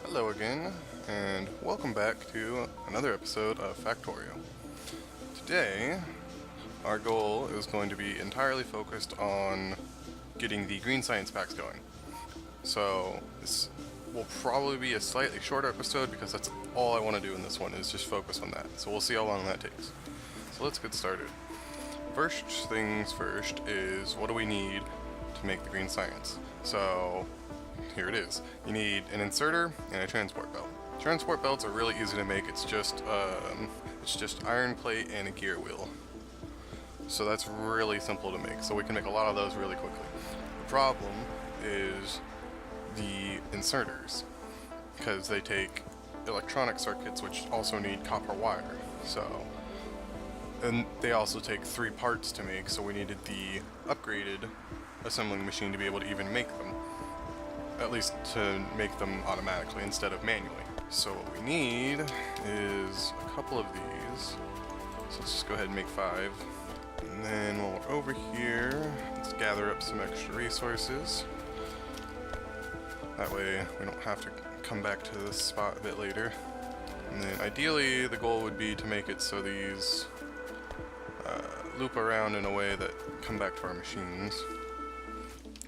Hello again, and welcome back to another episode of Factorio. Today, our goal is going to be entirely focused on getting the green science packs going. So, this will probably be a slightly shorter episode because that's all I want to do in this one is just focus on that. So we'll see how long that takes. So let's get started. First things first is what do we need to make the green science? So, here it is. You need an inserter and a transport belt. Transport belts are really easy to make. It's just iron plate and a gear wheel. So that's really simple to make. So we can make a lot of those really quickly. The problem is the inserters, because they take electronic circuits which also need copper wire. And they also take 3 parts to make. So we needed the upgraded assembling machine to be able to even make them. At least to make them automatically instead of manually. So what we need is a couple of these. So let's just go ahead and make 5. And then while we're over here, let's gather up some extra resources. That way we don't have to come back to this spot a bit later. And then ideally the goal would be to make it so these loop around in a way that come back to our machines.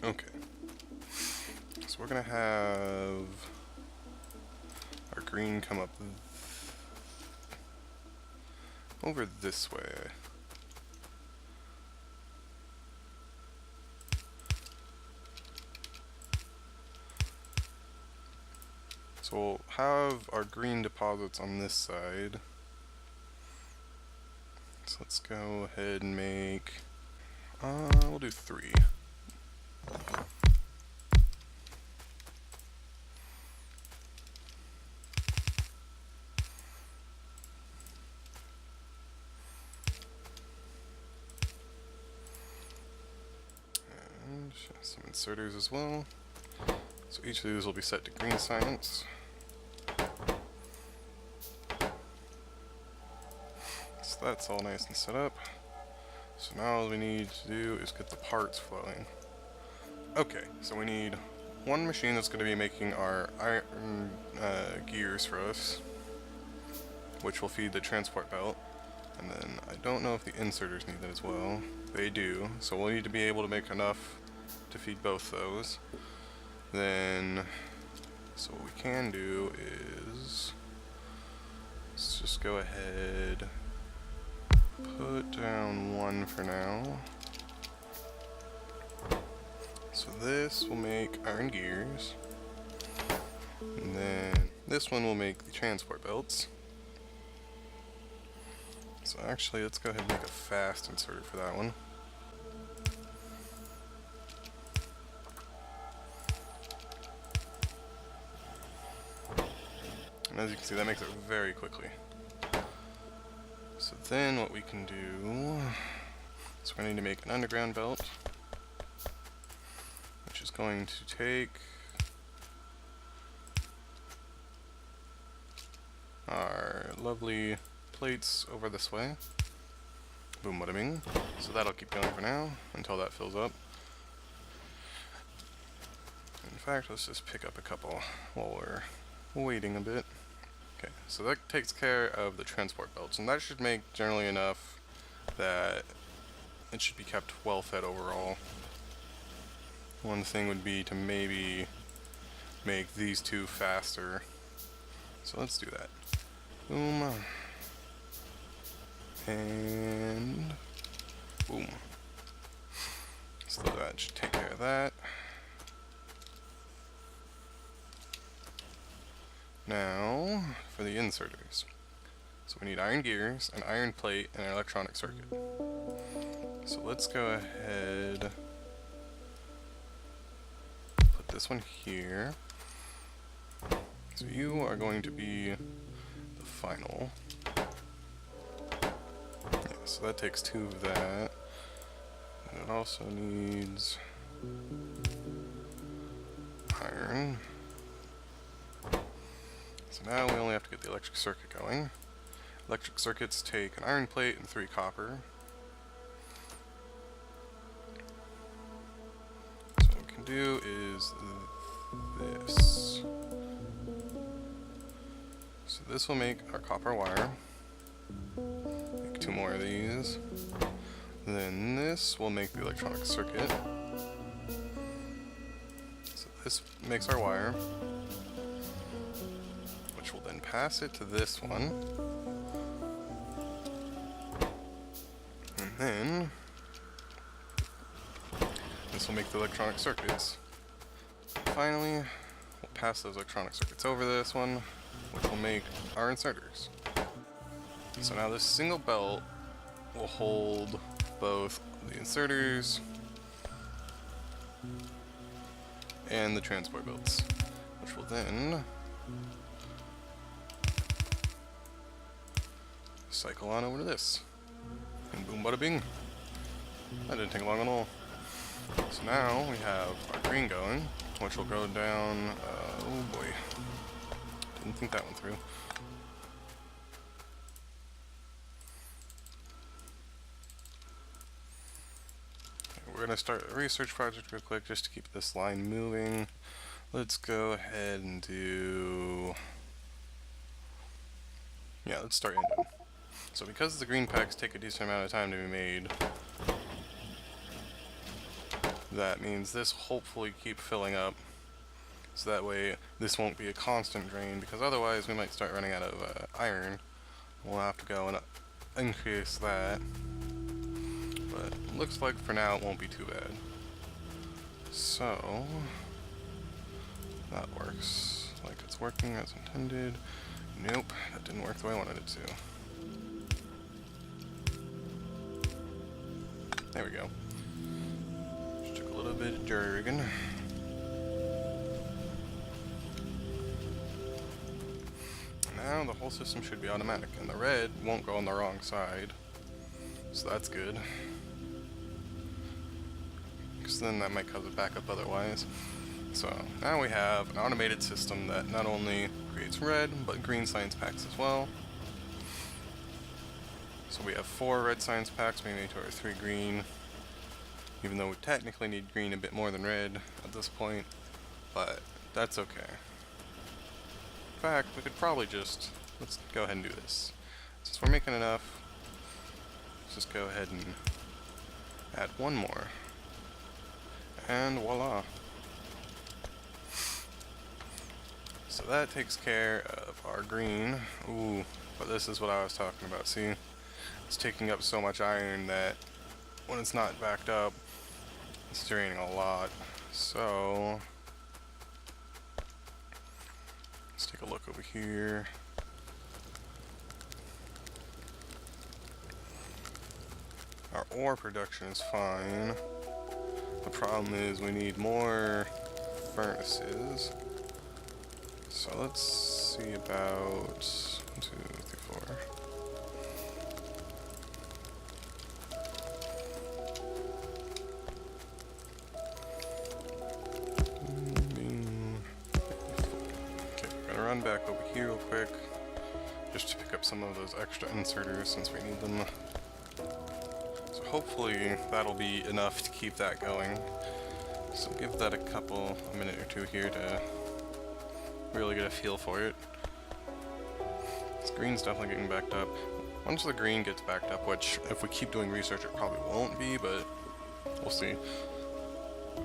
Okay. So we're gonna have our green come up over this way. So we'll have our green deposits on this side. So let's go ahead and make, we'll do 3. Some inserters as well. So each of these will be set to green science. So that's all nice and set up. So now all we need to do is get the parts flowing. Okay, so we need one machine that's going to be making our iron gears for us, which will feed the transport belt. And then I don't know if the inserters need that as well. They do, so we'll need to be able to make enough to feed both those. Then, so what we can do is, let's just go ahead, put down 1 for now. So this will make iron gears, and then this one will make the transport belts. So actually, let's go ahead and make a fast inserter for that one. And as you can see, that makes it very quickly. So then what we can do is we're going to need to make an underground belt, which is going to take our lovely plates over this way. Boom, bada bing. So that'll keep going for now until that fills up. In fact, let's just pick up a couple while we're waiting a bit. Okay, so that takes care of the transport belts, and that should make generally enough that it should be kept well fed overall. One thing would be to maybe make these 2 faster. So let's do that. Boom. And boom. So that should take care of that. Now, for the inserters. So we need iron gears, an iron plate, and an electronic circuit. So let's go ahead, put this one here. So you are going to be the final. Yeah, so that takes 2 of that. And it also needs iron. So now we only have to get the electric circuit going. Electric circuits take an iron plate and 3 copper. So what we can do is this. So this will make our copper wire. Make 2 more of these. Then this will make the electronic circuit. So this makes our wire, which will then pass it to this one. And then this will make the electronic circuits. Finally, we'll pass those electronic circuits over this one, which will make our inserters. So now this single belt will hold both the inserters and the transport belts, which will then cycle on over to this. And boom bada bing. That didn't take long at all. So now we have our green going, which will go down, oh boy, didn't think that one through. We're going to start a research project real quick just to keep this line moving. Let's go ahead and do... yeah, let's start engine. So because the green packs take a decent amount of time to be made, that means this will hopefully keep filling up. So that way this won't be a constant drain, because otherwise we might start running out of iron. We'll have to go and increase that. But looks like for now it won't be too bad. So that works like it's working as intended. Nope, that didn't work the way I wanted it to. There we go. Just took a little bit of jerking. Now the whole system should be automatic, and the red won't go on the wrong side. So that's good. Because then that might cause a backup otherwise. So now we have an automated system that not only creates red, but green science packs as well. So we have 4 red science packs, maybe to our 3 green. Even though we technically need green a bit more than red at this point, but that's okay. In fact, we could probably just, let's go ahead and do this. Since we're making enough, let's just go ahead and add 1 more. And voila. So that takes care of our green. Ooh, but this is what I was talking about. See, it's taking up so much iron that when it's not backed up, it's draining a lot. So let's take a look over here. Our ore production is fine. The problem is we need more furnaces. So let's see about 1, 2, 3, 4. Okay, we're gonna run back over here real quick just to pick up some of those extra inserters since we need them. So hopefully that'll be enough to keep that going. So give that a minute or 2 here to really get a feel for it. This green's definitely getting backed up. Once the green gets backed up, which if we keep doing research it probably won't be, but we'll see.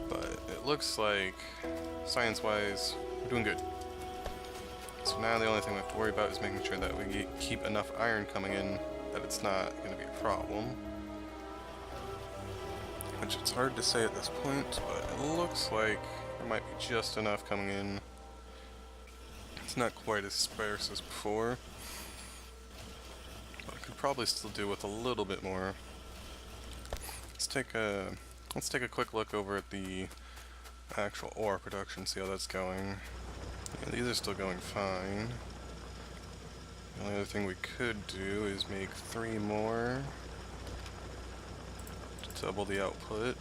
But it looks like, science-wise, we're doing good. So now the only thing we have to worry about is making sure that we keep enough iron coming in that it's not going to be a problem. Which it's hard to say at this point, but it looks like there might be just enough coming in. It's not quite as sparse as before, but I could probably still do with a little bit more. Let's take a quick look over at the actual ore production, see how that's going. Yeah, these are still going fine. The only other thing we could do is make 3 more to double the output.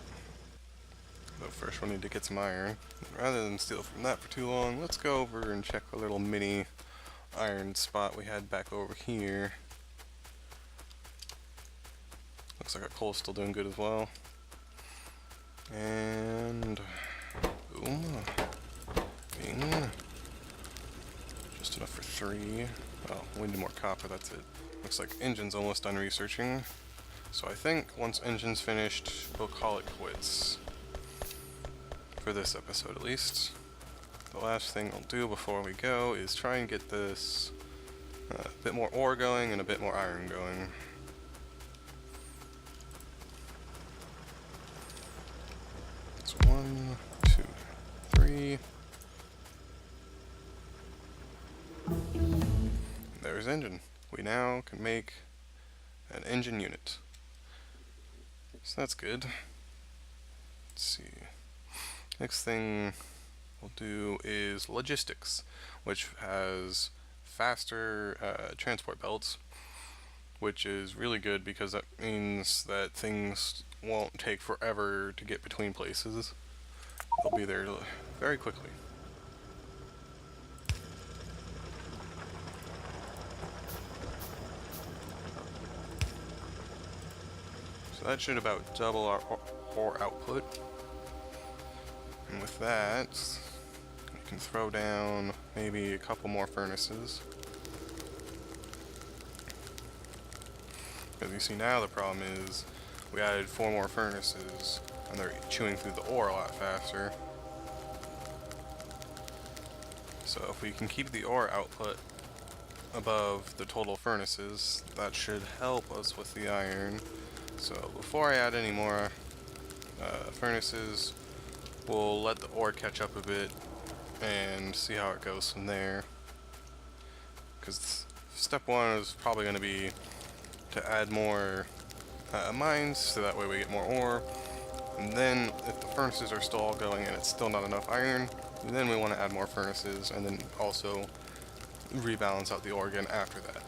But first we'll need to get some iron. Rather than steal from that for too long, let's go over and check a little mini iron spot we had back over here. Looks like our coal's still doing good as well. And boom. Bing. Just enough for 3. Oh, we need more copper, that's it. Looks like engine's almost done researching. So I think once engine's finished, we'll call it quits. For this episode at least. The last thing we'll do before we go is try and get this a bit more ore going and a bit more iron going. So 1, 2, 3. There's engine. We now can make an engine unit. So that's good. Let's see. Next thing we'll do is logistics, which has faster transport belts, which is really good because that means that things won't take forever to get between places. They'll be there very quickly. So that should about double our ore output. And with that, we can throw down maybe a couple more furnaces. As you see now, the problem is we added 4 more furnaces and they're chewing through the ore a lot faster. So if we can keep the ore output above the total furnaces, that should help us with the iron. So before I add any more furnaces, we'll let the ore catch up a bit and see how it goes from there. Because step 1 is probably going to be to add more mines, so that way we get more ore. And then if the furnaces are still all going and it's still not enough iron, then we want to add more furnaces and then also rebalance out the ore again after that.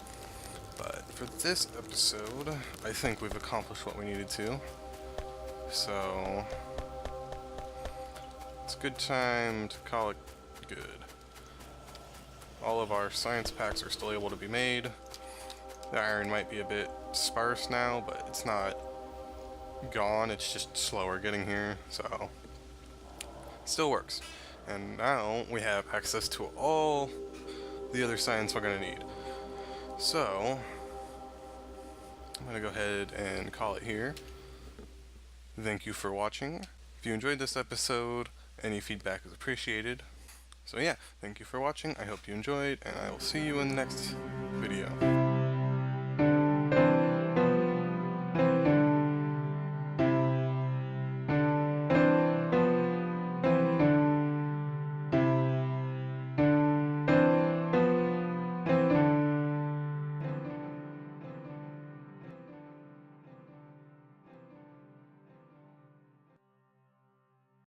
But for this episode, I think we've accomplished what we needed to. So it's a good time to call it good. All of our science packs are still able to be made. The iron might be a bit sparse now, but it's not gone, it's just slower getting here, so it still works. And now we have access to all the other science we're going to need. So I'm going to go ahead and call it here. Thank you for watching. If you enjoyed this episode, any feedback is appreciated. So yeah, thank you for watching, I hope you enjoyed, and I will see you in the next video.